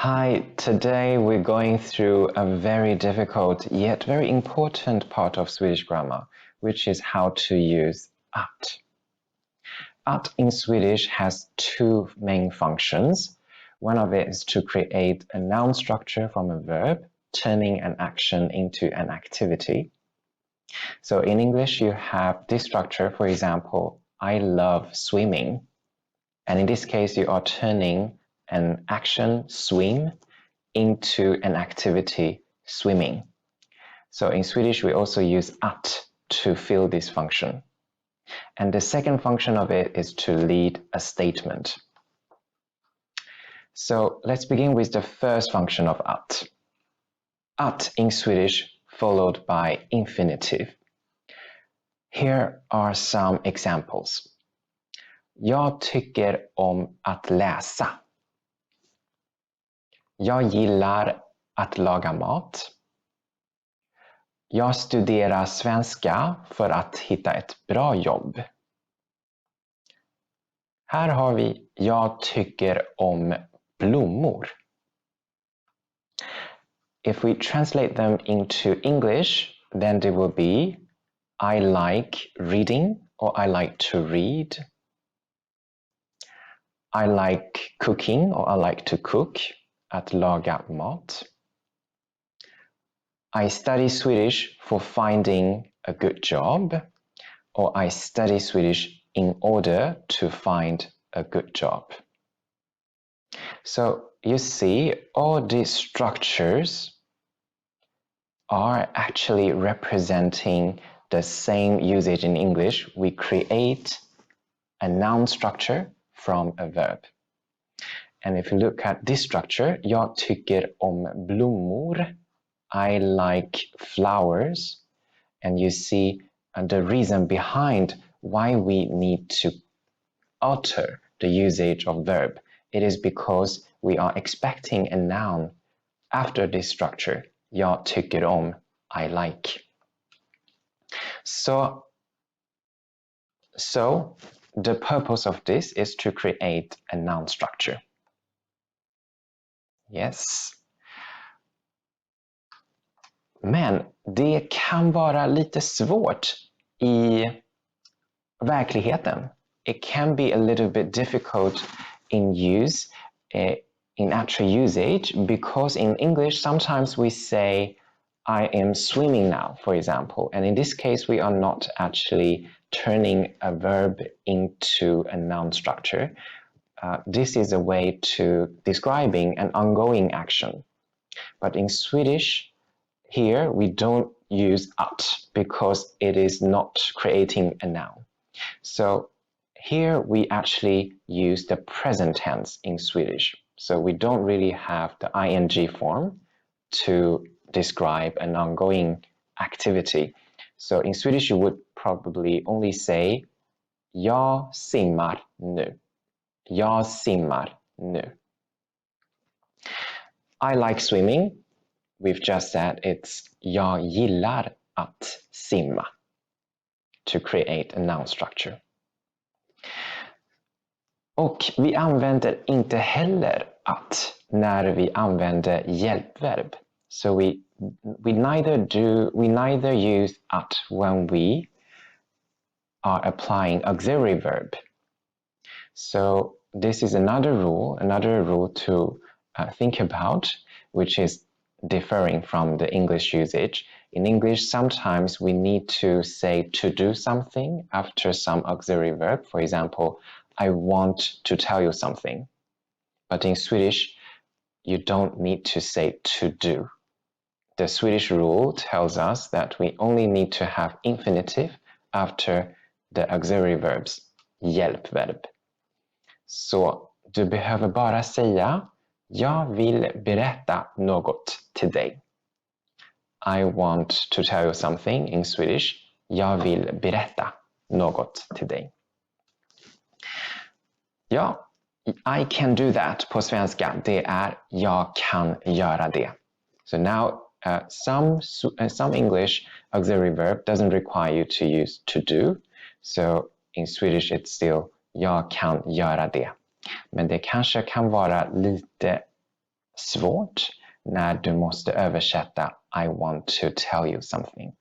Hi, today we're going through a very difficult yet very important part of Swedish grammar, which is how to use att. Att in Swedish has two main functions. One of it is to create a noun structure from a verb, turning an action into an activity. So in English, you have this structure, for example, I love swimming. And in this case, you are turning an action, swim, into an activity, swimming. So in Swedish, we also use att to fill this function. And the second function of it is to lead a statement. So let's begin with the first function of att. Att in Swedish followed by infinitive. Here are some examples. Jag tycker om att läsa. Jag gillar att laga mat. Jag studerar svenska för att hitta ett bra jobb. Här har vi jag tycker om blommor. If we translate them into English, then they will be I like reading or I like to read. I like cooking or I like to cook, att laga mat. I study Swedish for finding a good job, or I study Swedish in order to find a good job. So you see, all these structures are actually representing the same usage in English. We create a noun structure from a verb. And if you look at this structure, jag tycker om blommor. I like flowers. And you see the reason behind why we need to alter the usage of verb. It is because we are expecting a noun after this structure. Jag tycker om, I like. So the purpose of this is to create a noun structure. Yes. Men det kan vara lite svårt i verkligheten. It can be a little bit difficult in use, in actual usage, because in English sometimes we say I am swimming now, for example. And in this case, we are not actually turning a verb into a noun structure. This is a way to describing an ongoing action. But in Swedish, here we don't use att because it is not creating a noun. So here we actually use the present tense in Swedish. So we don't really have the ing form to describe an ongoing activity. So in Swedish you would probably only say jag simmar nu. Jag simmar nu. I like swimming. We've just said it's jag gillar att simma, to create a noun structure. Och vi använder inte heller att när vi använder hjälpverb. So we neither use at when we are applying auxiliary verb. So this is another rule to think about, which is differing from the English usage. In English, sometimes we need to say to do something after some auxiliary verb. For example, I want to tell you something. But in Swedish, you don't need to say to do. The Swedish rule tells us that we only need to have infinitive after the auxiliary verbs, hjälpverb. Så du behöver bara säga jag vill berätta något till dig. I want to tell you something in Swedish. Jag vill berätta något till dig. Ja, I can do that på svenska. Det är jag kan göra det. So now some English auxiliary verb doesn't require you to use to do. So in Swedish it's still jag kan göra det. Men det kanske kan vara lite svårt när du måste översätta I want to tell you something.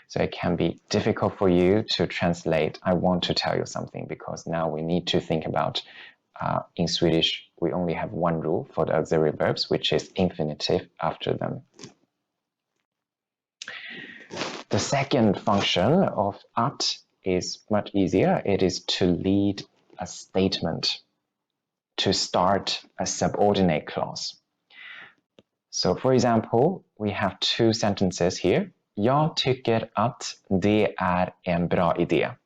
So it can be difficult for you to translate I want to tell you something because now we need to think about in Swedish we only have one rule for the auxiliary verbs, which is infinitive after them. The second function of att is much easier. It is to lead a statement, to start a subordinate clause. So for example, we have two sentences here. Jag tycker att det är en bra idé.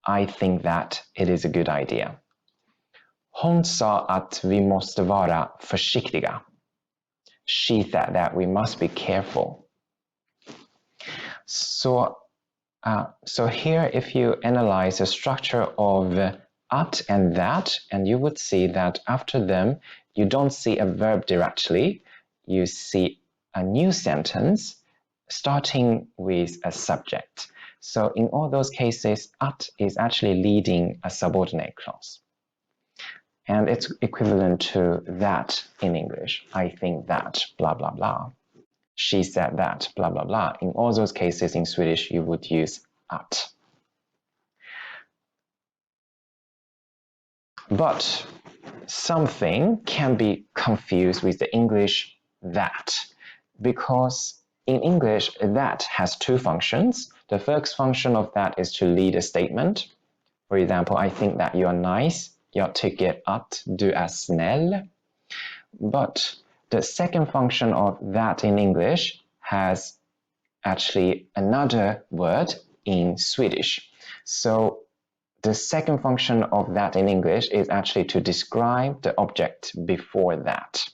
I think that it is a good idea. Hon sa att vi måste vara försiktiga. She said that we must be careful. So here, if you analyze the structure of at and that, and you would see that after them, you don't see a verb directly. You see a new sentence starting with a subject. So in all those cases, at is actually leading a subordinate clause. And it's equivalent to that in English. I think that, blah, blah, blah. She said that, blah, blah, blah. In all those cases in Swedish, you would use at. But something can be confused with the English that, because in English, that has two functions. The first function of that is to lead a statement. For example, I think that you're nice. Jag tycker att du är snäll. But the second function of that in English has actually another word in Swedish. So the second function of that in English is actually to describe the object before that.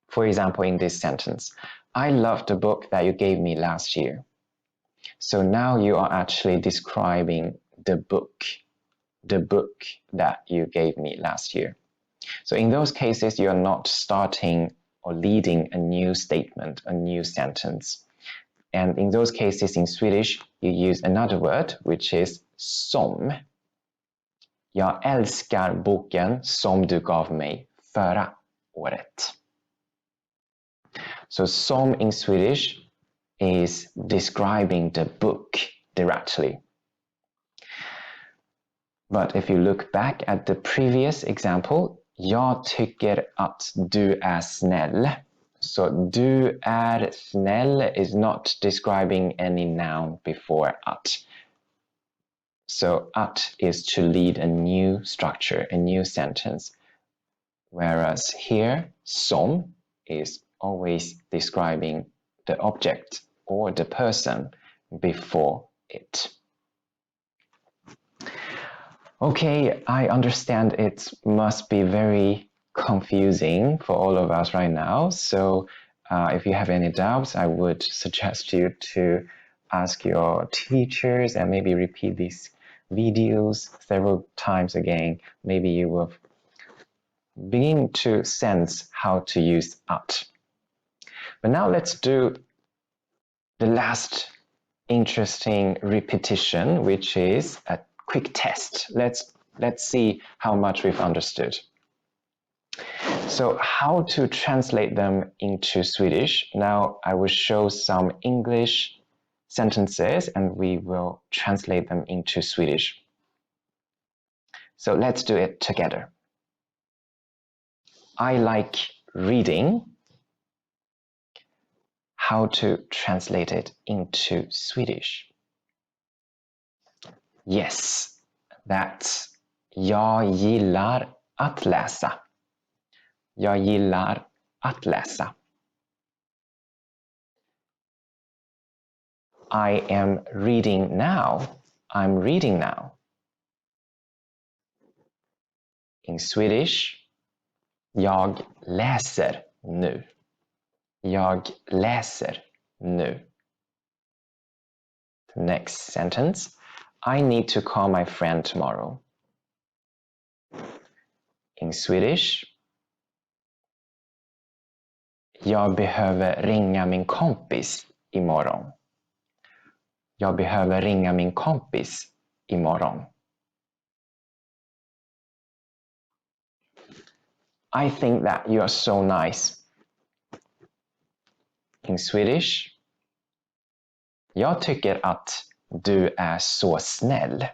For example, in this sentence, I loved the book that you gave me last year. So now you are actually describing the book that you gave me last year. So in those cases, you are not starting or leading a new statement, a new sentence. And in those cases in Swedish, you use another word, which is som. Jag älskar boken som du gav mig förra året. So som in Swedish is describing the book directly. But if you look back at the previous example, jag tycker att du är snäll. So du är snäll is not describing any noun before at. So at is to lead a new structure, a new sentence. Whereas here, som is always describing the object or the person before it. Okay, I understand it must be very confusing for all of us right now. So if you have any doubts, I would suggest you to ask your teachers and maybe repeat these videos several times again. Maybe you will begin to sense how to use at. But now let's do the last interesting repetition, which is a quick test. Let's see how much we've understood. So how to translate them into Swedish. Now I will show some English sentences and we will translate them into Swedish. So let's do it together. I like reading. How to translate it into Swedish? Yes, that's jag gillar att läsa. Jag gillar att läsa. I am reading now. I'm reading now. In Swedish, jag läser nu. Jag läser nu. The next sentence. I need to call my friend tomorrow. In Swedish. Jag behöver ringa min kompis imorgon. Jag behöver ringa min kompis imorgon. I think that you are so nice. In Swedish, jag tycker att du är så snäll.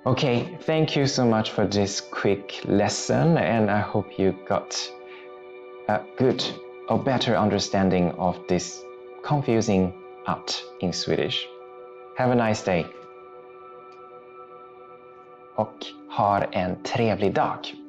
Okay, thank you so much for this quick lesson, and I hope you got a good or better understanding of this confusing att in Swedish. Have a nice day. Och ha en trevlig dag.